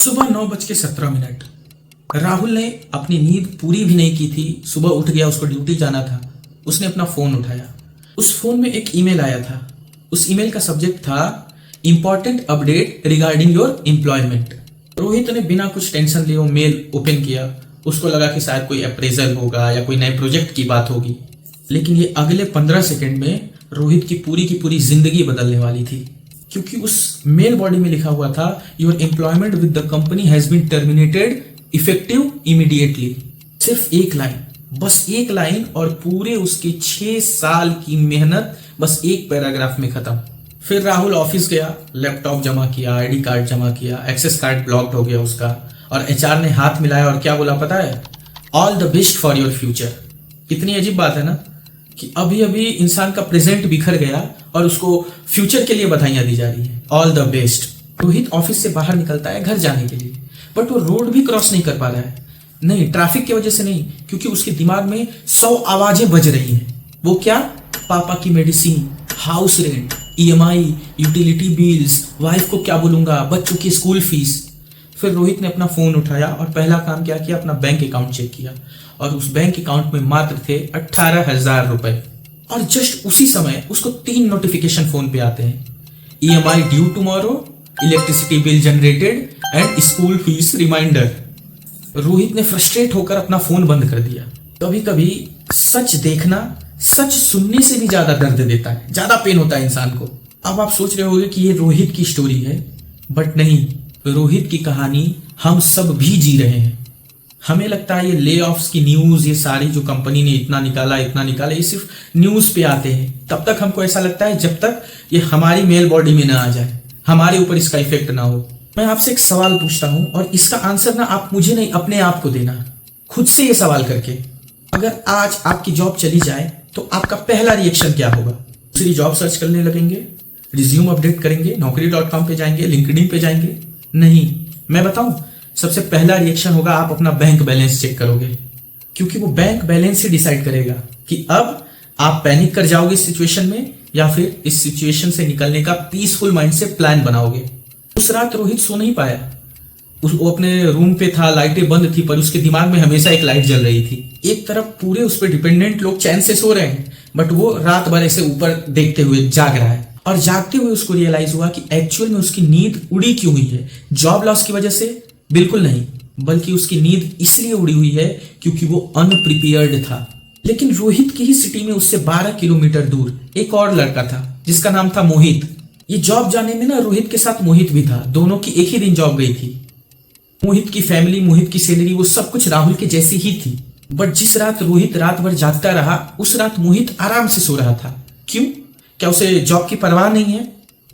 सुबह 9:17। राहुल ने अपनी नींद पूरी भी नहीं की थी। सुबह उठ गया, उसको ड्यूटी जाना था। उसने अपना फोन उठाया। उस फोन में एक ईमेल आया था। उस ईमेल का सब्जेक्ट था important update regarding your employment. Rohit ने बिना कुछ टेंशन लिए वो मेल ओपन किया। उसको लगा कि शायद कोई अप्रेजल होगा या कोई नए प्रोजेक्ट की बात होगी, लेकिन ये अगले 15 सेकंड में रोहित की पूरी जिंदगी बदलने वाली थी, क्योंकि उस मेल बॉडी में लिखा हुआ था your employment with the company has been terminated effective immediately. सिर्फ एक लाइन, बस एक लाइन, और पूरे उसके 6 साल की मेहनत बस एक पैराग्राफ में खत्म। फिर राहुल ऑफिस गया, लैपटॉप जमा किया, आईडी कार्ड जमा किया, एक्सेस कार्ड ब्लॉक्ड हो गया उसका, और एचआर ने हाथ मिलाया और क्या बोला पता है? All the best for your future. कितनी अजीब बात है ना कि अभी अभी इंसान का प्रेजेंट बिखर गया और उसको फ्यूचर के लिए बधाइयां दी जा रही है। All the best. Rohit office से बाहर निकलता है घर जाने के लिए, बट वो रोड भी क्रॉस नहीं कर पा रहा है। नहीं, ट्रैफिक की वजह से नहीं, क्योंकि उसके दिमाग में 100 आवाजें बज रही हैं। वो क्या? पापा की medicine, house rent, EMI, utility bills, wife को क्या बोलूंगा, बच्चों की स्कूल फीस। फिर रोहित ने अपना फोन उठाया और पहला काम क्या किया? अपना बैंक अकाउंट चेक किया, और उस बैंक अकाउंट में मात्र थे 18,000 रुपए। और जस्ट उसी समय उसको 3 नोटिफिकेशन फोन पे आते हैं। EMI due tomorrow, electricity bill generated and school fees reminder. Rohit ने फ्रस्ट्रेट होकर अपना फोन बंद कर दिया। कभी कभी सच देखना सच सुनने से भी ज्यादा दर्द देता है, ज्यादा पेन होता है इंसान को। अब आप सोच रहे होंगे कि ये रोहित की स्टोरी है, बट नहीं, रोहित की कहानी हम सब भी जी रहे हैं। हमें लगता है ये ले ऑफ्स की न्यूज, ये सारी जो कंपनी ने इतना निकाला, ये सिर्फ न्यूज पे आते हैं। तब तक हमको ऐसा लगता है जब तक ये हमारी मेल बॉडी में ना आ जाए, हमारे ऊपर इसका इफेक्ट ना हो। मैं आपसे एक सवाल पूछता हूं, और इसका आंसर ना आप मुझे नहीं, अपने आप को देना, खुद से ये सवाल करके। अगर आज आपकी जॉब चली जाए तो आपका पहला रिएक्शन क्या होगा? दूसरी जॉब सर्च करने लगेंगे, रिज्यूम अपडेट करेंगे, naukri.com पे जाएंगे, लिंक्डइन पे जाएंगे? नहीं, मैं बताऊं, सबसे पहला रिएक्शन होगा आप अपना बैंक बैलेंस चेक करोगे, क्योंकि वो बैंक बैलेंस ही डिसाइड करेगा कि अब आप पैनिक कर जाओगे इस सिचुएशन में, या फिर इस सिचुएशन से निकलने का पीसफुल माइंड से प्लान बनाओगे। उस रात रोहित सो नहीं पाया। वो अपने रूम पे था, लाइटें बंद थी, पर उसके दिमाग में हमेशा एक लाइट जल रही थी। एक तरफ पूरे उस पर डिपेंडेंट लोग चैन से सो रहे हैं, बट वो रात भर ऐसे ऊपर देखते हुए जाग रहा है। और जागते हुए उसको रियलाइज हुआ कि एक्चुअल में उसकी नींद उड़ी क्यों हुई है। जॉब लॉस की वजह से? बिल्कुल नहीं, बल्कि उसकी नींद इसलिए उड़ी हुई है क्योंकि वो अनप्रिपेयर्ड था। लेकिन रोहित की ही सिटी में उससे 12 किलोमीटर दूर एक और लड़का था जिसका नाम था मोहित। ये जॉब जाने में ना रोहित के साथ मोहित भी था, दोनों की एक ही दिन जॉब गई थी। मोहित की फैमिली, मोहित की सैलरी, वो सब कुछ राहुल के जैसी ही थी। बट जिस रात रोहित रात भर जागता रहा, उस रात मोहित आराम से सो रहा था। क्यों? क्या उसे जॉब की परवाह नहीं है,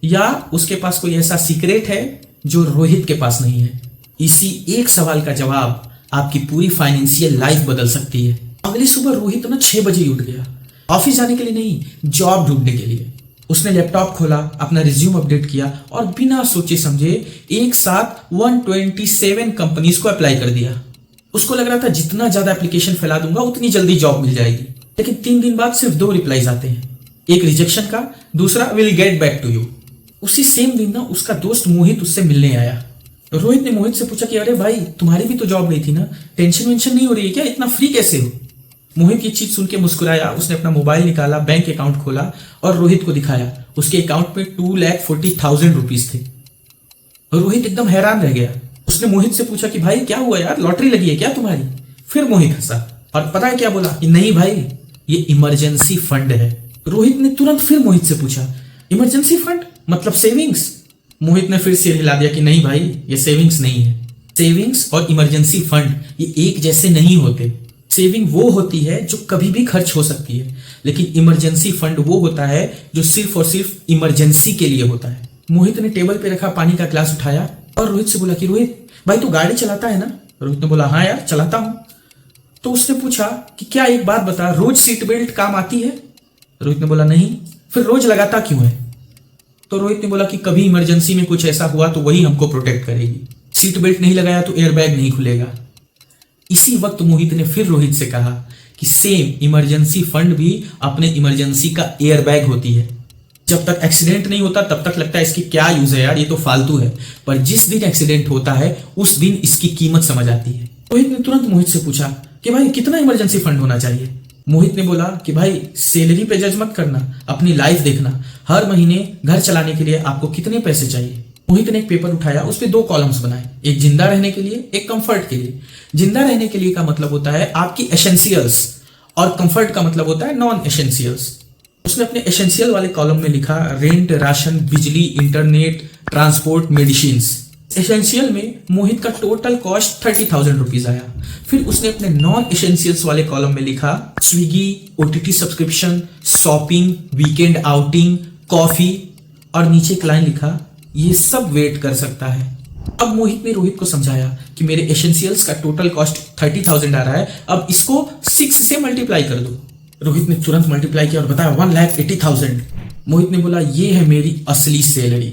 या उसके पास कोई ऐसा सीक्रेट है जो रोहित के पास नहीं है? इसी एक सवाल का जवाब आपकी पूरी फाइनेंशियल लाइफ बदल सकती है। अगली सुबह रोहित ना 6 बजे उठ गया, ऑफिस जाने के लिए नहीं, जॉब ढूंढने के लिए। उसने लैपटॉप खोला, अपना रिज्यूम अपडेट किया, और बिना सोचे समझे एक साथ 127 कंपनीज को अप्लाई कर दिया। उसको लग रहा था जितना ज्यादा एप्लीकेशन फैला दूंगा उतनी जल्दी जॉब मिल जाएगी। लेकिन 3 दिन बाद सिर्फ 2 रिप्लाईज आते हैं, एक रिजेक्शन का, दूसरा will get back to you. उसी सेम दिन ना उसका दोस्त मोहित उससे मिलने आया। रोहित ने मोहित से पूछा कि अरे भाई, तुम्हारी भी तो जॉब गई थी ना, टेंशन वेंशन नहीं हो रही है क्या? इतना फ्री कैसे हो? मोहित ये चीज सुन के मुस्कुराया। उसने अपना मोबाइल निकाला, बैंक अकाउंट खोला और रोहित को दिखाया। उसके अकाउंट में 2,40,000 रुपीज थे। रोहित एकदम हैरान रह गया। उसने मोहित से पूछा कि भाई क्या हुआ यार, लॉटरी लगी है क्या तुम्हारी? फिर मोहित हंसा, और पता है क्या बोला? कि नहीं भाई, ये इमरजेंसी फंड है। रोहित ने तुरंत फिर मोहित से पूछा, इमरजेंसी फंड मतलब सेविंग्स? मोहित ने फिर सिर हिला दिया कि नहीं भाई, ये सेविंग्स नहीं है। सेविंग्स और इमरजेंसी फंड ये एक जैसे नहीं होते। सेविंग वो होती है जो कभी भी खर्च हो सकती है, लेकिन इमरजेंसी फंड वो होता है जो सिर्फ और सिर्फ इमरजेंसी के लिए होता है। मोहित ने टेबल पे रखा पानी का ग्लास उठाया और रोहित से बोला कि रोहित भाई, तू गाड़ी चलाता है ना? रोहित ने बोला हाँ यार, चलाता हूं। तो उसने पूछा कि क्या एक बात बता, रोज सीट बेल्ट काम आती है? रोहित ने बोला नहीं। फिर रोज लगाता क्यों है? तो रोहित ने बोला कि कभी इमरजेंसी में कुछ ऐसा हुआ तो वही हमको प्रोटेक्ट करेगी। सीट बेल्ट नहीं लगाया तो एयरबैग नहीं खुलेगा। इसी वक्त मोहित ने फिर रोहित से कहा कि सेम इमरजेंसी फंड भी अपने इमरजेंसी का एयरबैग होती है। जब तक एक्सीडेंट नहीं होता तब तक लगता है इसकी क्या यूज है यार, ये तो फालतू है। पर जिस दिन एक्सीडेंट होता है उस दिन इसकी कीमत समझ आती है। रोहित ने तुरंत मोहित से पूछा कि भाई कितना इमरजेंसी फंड होना चाहिए। मोहित ने बोला कि भाई सैलरी पे जज मत करना, अपनी लाइफ देखना, हर महीने घर चलाने के लिए आपको कितने पैसे चाहिए। मोहित ने एक पेपर उठाया, उस पे 2 कॉलम्स बनाए, एक जिंदा रहने के लिए, एक कंफर्ट के लिए। जिंदा रहने के लिए का मतलब होता है आपकी एसेंशियल्स और कंफर्ट का मतलब होता है नॉन एसेंशियल्स। उसने अपने एसेंशियल वाले कॉलम में लिखा रेंट, राशन, बिजली, इंटरनेट, ट्रांसपोर्ट, मेडिसिन। एसेंशियल में मोहित का टोटल कॉस्ट 30,000 रुपीज आया। फिर उसने अपने नॉन एसेंशियल्स वाले कॉलम में लिखा Swiggy, OTT subscription, shopping, weekend outing, coffee, और नीचे एक लाइन लिखा ये सब वेट कर सकता है। अब मोहित ने रोहित को समझाया कि मेरे एसेंशियल्स का टोटल कॉस्ट 30,000 आ रहा है, अब इसको 6 से मल्टीप्लाई कर दो। रोहित ने तुरंत मल्टीप्लाई किया और बताया 1,80,000। मोहित ने बोला ये है मेरी असली सैलरी।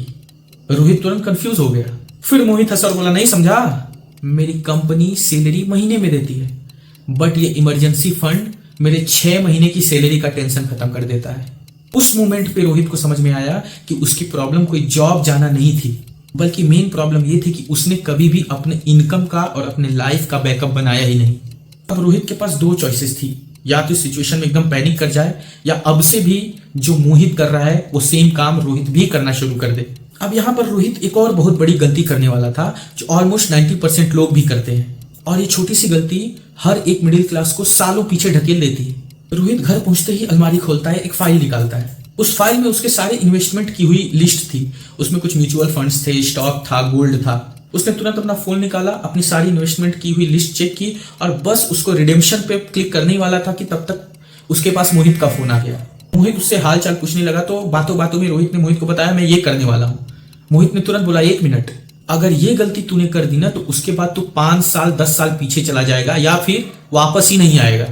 रोहित तुरंत कंफ्यूज हो गया। फिर मोहित हंसा और बोला नहीं समझा, मेरी कंपनी सैलरी महीने में देती है, बट ये इमरजेंसी फंड मेरे 6 महीने की सैलरी का टेंशन खत्म कर देता है। उस मोमेंट पे रोहित को समझ में आया कि उसकी प्रॉब्लम कोई जॉब जाना नहीं थी, बल्कि मेन प्रॉब्लम ये थी कि उसने कभी भी अपने इनकम का और अपने लाइफ का बैकअप बनाया ही नहीं। अब रोहित के पास 2 चॉइसेस थी, या तो सिचुएशन में एकदम पैनिक कर जाए, या अब से भी जो मोहित कर रहा है वो सेम काम रोहित भी करना शुरू कर दे। अब यहाँ पर रोहित एक और बहुत बड़ी गलती करने वाला था जो ऑलमोस्ट 90% लोग भी करते हैं, और ये छोटी सी गलती हर एक मिडिल क्लास को सालों पीछे ढकेल देती है। रोहित घर पहुंचते ही अलमारी खोलता है, एक फाइल निकालता है। उस फाइल में उसके सारे इन्वेस्टमेंट की हुई लिस्ट थी। उसमें कुछ म्यूचुअल फंड्स थे, स्टॉक था, गोल्ड था। उसने तुरंत अपना फोन निकाला, अपनी सारी इन्वेस्टमेंट की हुई लिस्ट चेक की, और बस उसको रिडेम्पशन पे क्लिक करने वाला था कि तब तक उसके पास मोहित का फोन आ गया। मोहित उससे हाल चाल पूछने लगा, तो बातों बातों में रोहित ने मोहित को बताया मैं ये करने वाला हूँ। मोहित ने तुरंत बोला 1 मिनट, अगर ये गलती तूने कर दी ना तो उसके बाद तू 5 साल 10 साल पीछे चला जाएगा या फिर वापस ही नहीं आएगा।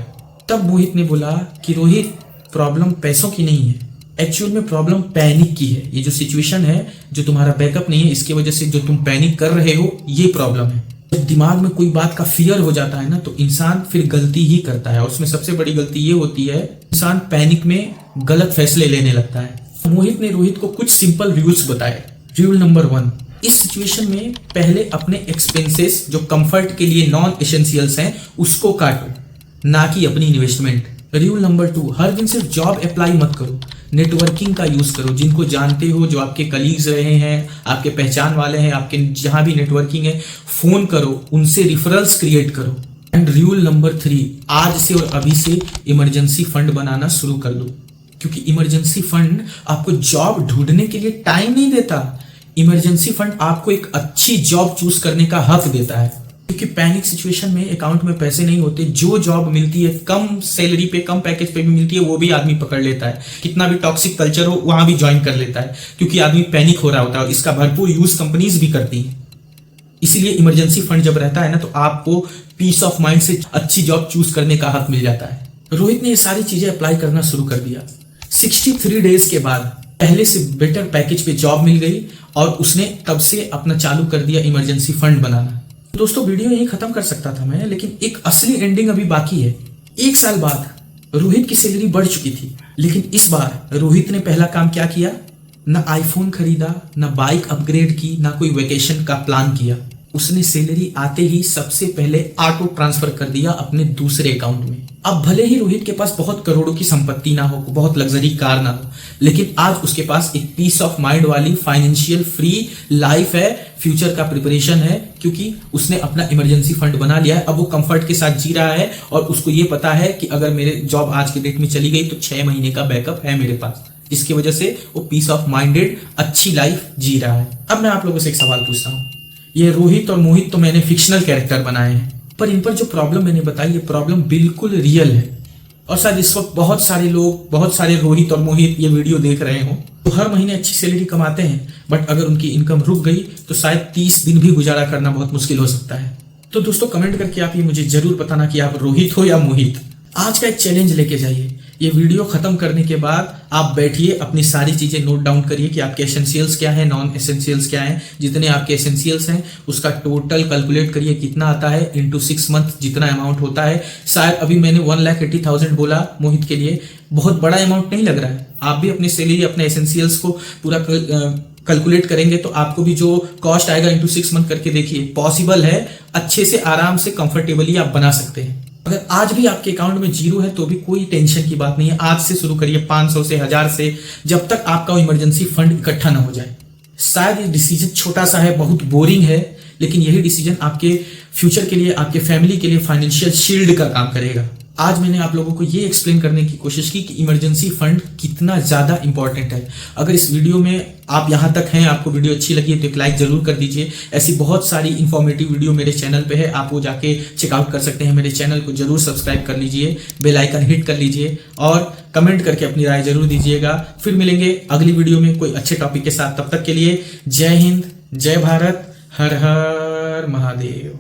तब मोहित ने बोला कि रोहित प्रॉब्लम पैसों की नहीं है, एक्चुअल में प्रॉब्लम पैनिक की है। ये जो सिचुएशन है, जो तुम्हारा बैकअप नहीं है, इसकी वजह से जो तुम पैनिक कर रहे हो ये प्रॉब्लम है। जब दिमाग में कोई बात का फियर हो जाता है ना तो इंसान फिर गलती ही करता है, और उसमें सबसे बड़ी गलती ये होती है इंसान पैनिक में गलत फैसले लेने लगता है। मोहित ने रोहित को कुछ सिंपल रूल्स बताए। रूल नंबर 1, इस सिचुएशन में पहले अपने एक्सपेंसेस जो कंफर्ट के लिए नॉन एसेंशियल्स हैं उसको काटो, ना कि अपनी इन्वेस्टमेंट। रूल नंबर 2, हर दिन सिर्फ जॉब अप्लाई मत करो, नेटवर्किंग का यूज करो। जिनको जानते हो, जो आपके कलीग्स रहे हैं, आपके पहचान वाले हैं, आपके जहां भी नेटवर्किंग है, फोन करो, उनसे रिफरल्स क्रिएट करो। एंड रूल नंबर 3, आज से और अभी से इमरजेंसी फंड बनाना शुरू कर दो, क्योंकि इमरजेंसी फंड आपको जॉब ढूंढने के लिए टाइम नहीं देता। इमरजेंसी फंड आपको एक अच्छी जॉब चूज करने का हक देता है, क्योंकि पैनिक सिचुएशन में अकाउंट में पैसे नहीं होते। जो जॉब मिलती है कम सैलरी पे, कम पैकेज पे भी मिलती है, वो भी आदमी पकड़ लेता है। कितना भी टॉक्सिक कल्चर हो वहां भी ज्वाइन कर लेता है, क्योंकि आदमी पैनिक हो रहा होता है, और इसका भरपूर यूज कंपनीज भी करती हैं। इसीलिए इमरजेंसी फंड जब रहता है ना तो आपको पीस ऑफ माइंड से अच्छी जॉब चूज करने का हक मिल जाता है। रोहित ने ये सारी चीजें अप्लाई करना शुरू कर दिया। 63 डेज के बाद पहले से बेटर पैकेज पे जॉब मिल गई, और उसने तब से अपना चालू कर दिया इमरजेंसी फंड बनाना। दोस्तों वीडियो यही खत्म कर सकता था मैं, लेकिन एक असली एंडिंग अभी बाकी है। 1 साल बाद रोहित की सैलरी बढ़ चुकी थी, लेकिन इस बार रोहित ने पहला काम क्या किया, ना आईफोन खरीदा, ना बाइक अपग्रेड की, ना कोई वेकेशन का प्लान किया। उसने सैलरी आते ही सबसे पहले ऑटो ट्रांसफर कर दिया अपने दूसरे अकाउंट में। अब भले ही रोहित के पास बहुत करोड़ों की संपत्ति ना हो, बहुत लग्जरी कार ना हो, लेकिन आज उसके पास एक पीस ऑफ माइंड वाली फाइनेंशियल फ्री लाइफ है, फ्यूचर का प्रिपरेशन है, क्योंकि उसने अपना इमरजेंसी फंड बना लिया है। अब वो कंफर्ट के साथ जी रहा है, और उसको ये पता है कि अगर मेरे जॉब आज के डेट में चली गई तो 6 महीने का बैकअप है मेरे पास। इसकी वजह से वो पीस ऑफ माइंडेड अच्छी लाइफ जी रहा है। अब मैं आप लोगों से एक सवाल पूछता हूँ, ये रोहित और मोहित तो मैंने फिक्शनल कैरेक्टर बनाए हैं, पर इन पर जो प्रॉब्लम मैंने बताई, ये प्रॉब्लम बिल्कुल रियल है। और शायद इस वक्त बहुत सारे लोग, बहुत सारे रोहित और मोहित ये वीडियो देख रहे हो, तो हर महीने अच्छी सैलरी कमाते हैं, बट अगर उनकी इनकम रुक गई तो शायद 30 दिन भी गुजारा करना बहुत मुश्किल हो सकता है। तो दोस्तों कमेंट करके आप ये मुझे जरूर बताना कि आप रोहित हो या मोहित। आज का एक चैलेंज लेके जाइए, ये वीडियो खत्म करने के बाद आप बैठिए, अपनी सारी चीजें नोट डाउन करिए कि आपके एसेंशियल्स क्या है, नॉन एसेंशियल्स क्या है। जितने आपके एसेंशियल्स हैं उसका टोटल कैलकुलेट करिए कितना आता है, इनटू 6 मंथ जितना अमाउंट होता है। शायद अभी मैंने 1,80,000 बोला मोहित के लिए, बहुत बड़ा अमाउंट नहीं लग रहा है। आप भी अपनी सैलरी, अपने एसेंशियल्स को पूरा कैलकुलेट करेंगे तो आपको भी जो कॉस्ट आएगा इनटू 6 मंथ करके देखिए, पॉसिबल है, अच्छे से आराम से कंफर्टेबली आप बना सकते हैं। अगर आज भी आपके अकाउंट में जीरो है तो भी कोई टेंशन की बात नहीं है, आज से शुरू करिए 500 से 1000 से, जब तक आपका इमरजेंसी फंड इकट्ठा ना हो जाए। शायद ये डिसीजन छोटा सा है, बहुत बोरिंग है, लेकिन यही डिसीजन आपके फ्यूचर के लिए, आपके फैमिली के लिए फाइनेंशियल शील्ड का काम करेगा। आज मैंने आप लोगों को ये एक्सप्लेन करने की कोशिश की कि इमरजेंसी फंड कितना ज्यादा इंपॉर्टेंट है। अगर इस वीडियो में आप यहां तक हैं, आपको वीडियो अच्छी लगी है तो एक लाइक जरूर कर दीजिए। ऐसी बहुत सारी इंफॉर्मेटिव वीडियो मेरे चैनल पे है, आप वो जाके चेकआउट कर सकते हैं। मेरे चैनल को जरूर सब्सक्राइब कर लीजिए, बेल आइकन हिट कर लीजिए और कमेंट करके अपनी राय जरूर दीजिएगा। फिर मिलेंगे अगली वीडियो में कोई अच्छे टॉपिक के साथ। तब तक के लिए जय हिंद, जय भारत, हर हर महादेव।